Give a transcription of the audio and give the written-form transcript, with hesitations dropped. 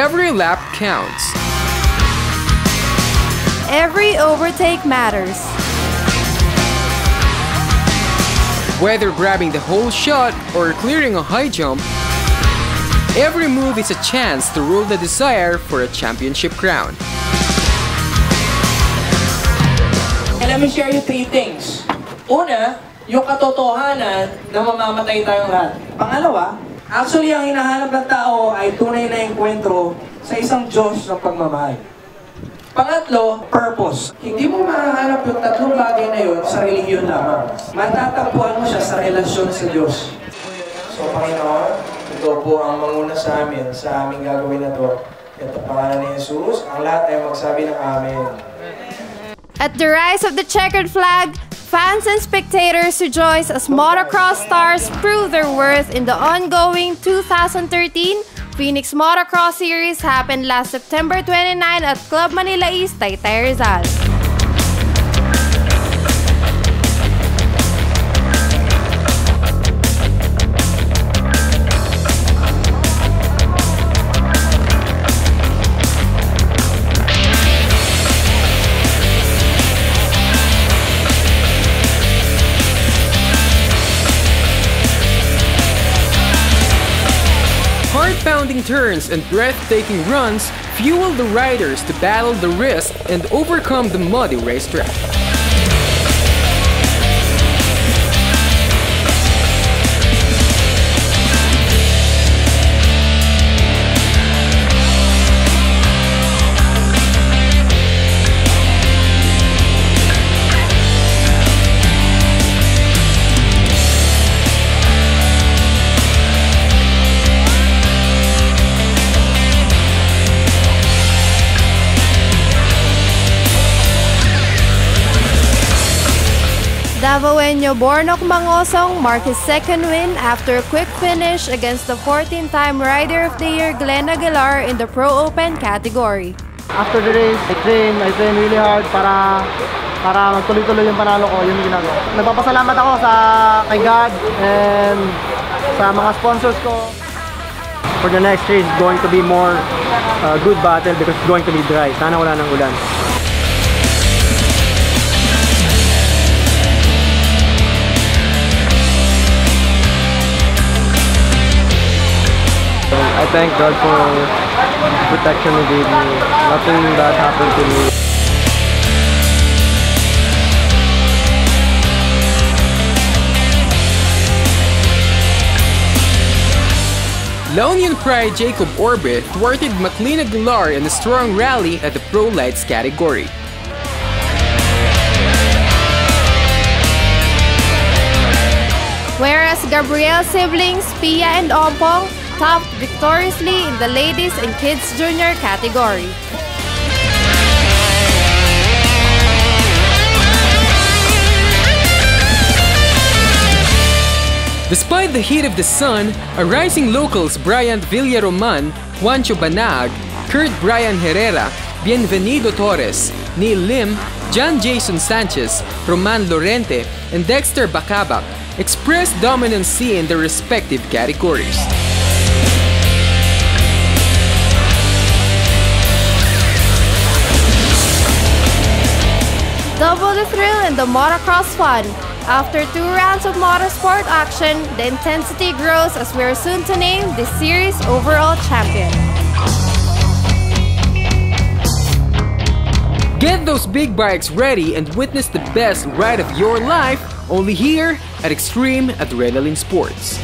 Every lap counts. Every overtake matters. Whether grabbing the whole shot or clearing a high jump, every move is a chance to rule the desire for a championship crown. And let me share you 3 things. Una, yung katotohanan na mamamatay tayong lahat. Pangalawa, actually ang hinahanap ng tao ay tunay na enkwentro sa isang Diyos ng pagmamahal. Pangatlo, purpose. Hindi mo mahahanap yung 3 bagay na yun sa relihiyon lamang. Matatagpuan mo siya sa relasyon sa Diyos. So, Panginoon, ito po ang manguna sa amin, sa aming gagawin na to. Ito pangalan ni Jesus, ang lahat ay magsabi ng Amen. At the rise of the checkered flag, fans and spectators rejoice as motocross stars prove their worth in the ongoing 2013 Phoenix Motocross Series happened last September 29 at Club Manila East, Taytay, Rizal. Heart-pounding turns and breathtaking runs fuel the riders to battle the risk and overcome the muddy racetrack. Davaoenyo Bornok Mangosong marked his 2nd win after a quick finish against the 14-time Rider of the Year Glenn Aguilar in the Pro Open category. After the race, I trained really hard para magtuloy-tuloy yung panalo ko, yung ginagawa. Nagpapasalamat ako kay God and sa mga sponsors ko. For the next race, it's going to be more good battle because it's going to be dry. Sana wala ng ulan. I thank God for the protection He gave me. Nothing bad happened to me. La Union Pride Jacob Orbe thwarted McLean Aguilar in a strong rally at the Pro Lights category. Whereas Gabriel siblings Pia and Ompong topped victoriously in the ladies and kids junior category. Despite the heat of the sun, a rising locals Bryant Villaroman, Juancho Banag, Kurt Brian Herrera, Bienvenido Torres, Neil Lim, John Jason Sanchez, Roman Lorente, and Dexter Bacabak expressed dominancy in their respective categories. Double the thrill and the motocross fun. After 2 rounds of motorsport action, the intensity grows as we are soon to name the series overall champion. Get those big bikes ready and witness the best ride of your life only here at Xtreme Adrenaline Sports.